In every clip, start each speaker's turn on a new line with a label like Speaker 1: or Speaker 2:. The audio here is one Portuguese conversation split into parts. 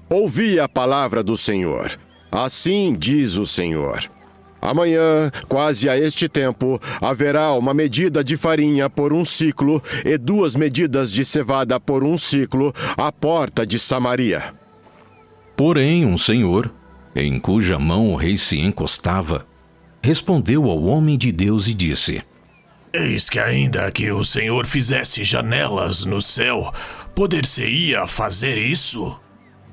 Speaker 1: Ouvi a palavra do Senhor. Assim diz o Senhor. Amanhã, quase a este tempo, haverá uma medida de farinha por 1 siclo e 2 medidas de cevada por 1 siclo à porta de Samaria.
Speaker 2: Porém, um senhor, em cuja mão o rei se encostava, respondeu ao homem de Deus e disse:
Speaker 3: Eis que ainda que o Senhor fizesse janelas no céu, poder-se-ia fazer isso?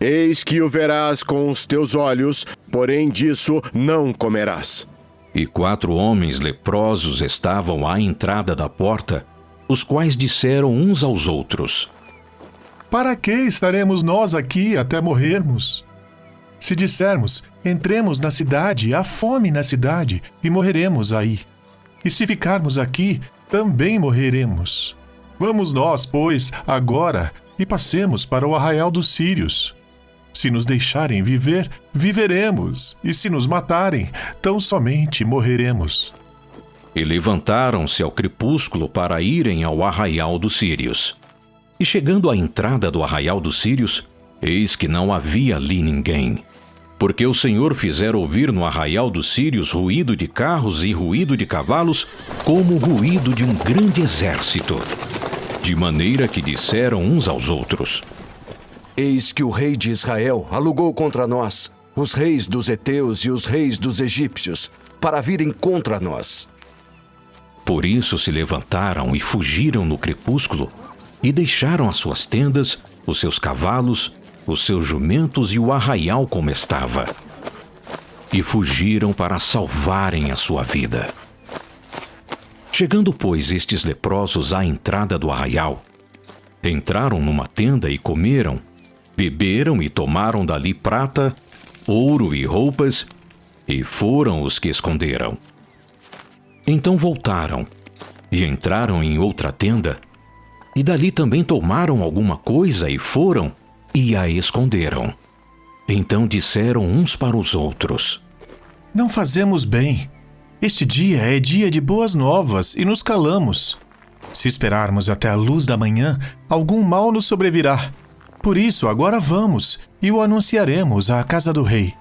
Speaker 1: Eis que o verás com os teus olhos, porém disso não comerás.
Speaker 2: E 4 homens leprosos estavam à entrada da porta, os quais disseram uns aos outros:
Speaker 4: Para que estaremos nós aqui até morrermos? Se dissermos, entremos na cidade, há fome na cidade, e morreremos aí. E se ficarmos aqui, também morreremos. Vamos nós, pois, agora, e passemos para o arraial dos sírios. Se nos deixarem viver, viveremos, e se nos matarem, tão somente morreremos.
Speaker 2: E levantaram-se ao crepúsculo para irem ao arraial dos sírios. E chegando à entrada do arraial dos sírios, eis que não havia ali ninguém. Porque o Senhor fizera ouvir no arraial dos sírios ruído de carros e ruído de cavalos, como o ruído de um grande exército. De maneira que disseram uns aos outros:
Speaker 5: Eis que o rei de Israel alugou contra nós os reis dos heteus e os reis dos egípcios, para virem contra nós.
Speaker 2: Por isso se levantaram e fugiram no crepúsculo, e deixaram as suas tendas, os seus cavalos, os seus jumentos e o arraial como estava. E fugiram para salvarem a sua vida. Chegando, pois, estes leprosos à entrada do arraial, entraram numa tenda e comeram, beberam e tomaram dali prata, ouro e roupas, e foram os que esconderam. Então voltaram, e entraram em outra tenda, e dali também tomaram alguma coisa e foram, e a esconderam. Então disseram uns para os outros:
Speaker 4: Não fazemos bem. Este dia é dia de boas novas e nos calamos. Se esperarmos até a luz da manhã, algum mal nos sobrevirá. Por isso, agora vamos e o anunciaremos à casa do rei.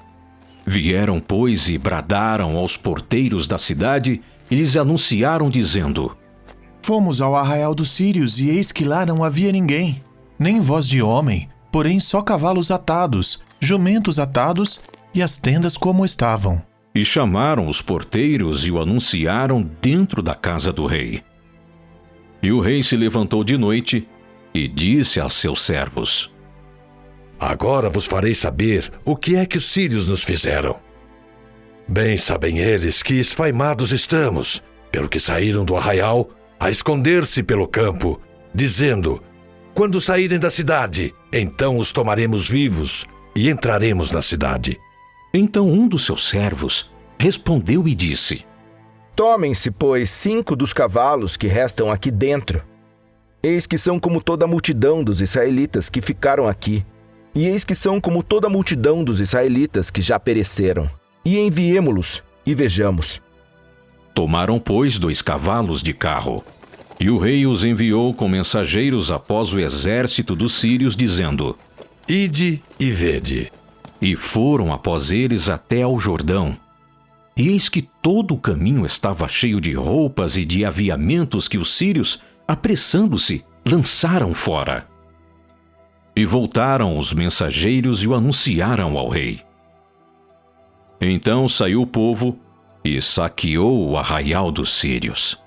Speaker 2: Vieram, pois, e bradaram aos porteiros da cidade e lhes anunciaram, dizendo:
Speaker 4: Fomos ao arraial dos sírios e eis que lá não havia ninguém, nem voz de homem, porém só cavalos atados, jumentos atados e as tendas como estavam.
Speaker 2: E chamaram os porteiros e o anunciaram dentro da casa do rei. E o rei se levantou de noite e disse a seus servos:
Speaker 6: Agora vos farei saber o que é que os sírios nos fizeram. Bem sabem eles que esfaimados estamos, pelo que saíram do arraial a esconder-se pelo campo, dizendo: Quando saírem da cidade, então os tomaremos vivos e entraremos na cidade.
Speaker 2: Então um dos seus servos respondeu e disse:
Speaker 7: Tomem-se, pois, 5 dos cavalos que restam aqui dentro. Eis que são como toda a multidão dos israelitas que ficaram aqui. E eis que são como toda a multidão dos israelitas que já pereceram. E enviemo-los, e vejamos.
Speaker 2: Tomaram, pois, 2 cavalos de carro. E o rei os enviou com mensageiros após o exército dos sírios, dizendo:
Speaker 6: Ide e vede.
Speaker 2: E foram após eles até ao Jordão. E eis que todo o caminho estava cheio de roupas e de aviamentos que os sírios, apressando-se, lançaram fora. E voltaram os mensageiros e o anunciaram ao rei. Então saiu o povo e saqueou o arraial dos sírios.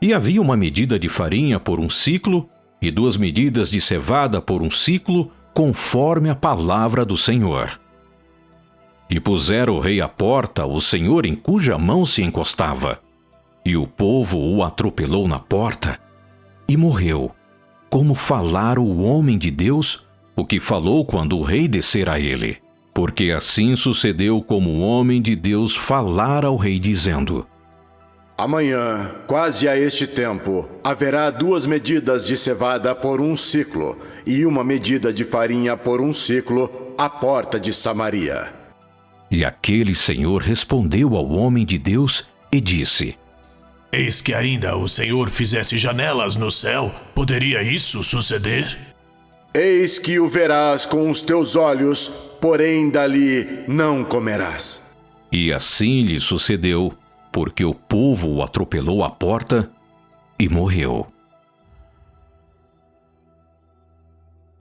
Speaker 2: E havia uma medida de farinha por 1 siclo, e 2 medidas de cevada por 1 siclo, conforme a palavra do Senhor. E puseram o rei à porta o Senhor em cuja mão se encostava. E o povo o atropelou na porta, e morreu, como falara o homem de Deus, o que falou quando o rei descer a ele. Porque assim sucedeu como o homem de Deus falara ao rei, dizendo:
Speaker 1: Amanhã, quase a este tempo, haverá 2 medidas de cevada por 1 siclo, e 1 medida de farinha por 1 siclo à porta de Samaria.
Speaker 2: E aquele senhor respondeu ao homem de Deus e disse:
Speaker 3: Eis que ainda o Senhor fizesse janelas no céu, poderia isso suceder?
Speaker 1: Eis que o verás com os teus olhos, porém dali não comerás.
Speaker 2: E assim lhe sucedeu, porque o povo o atropelou à porta e morreu.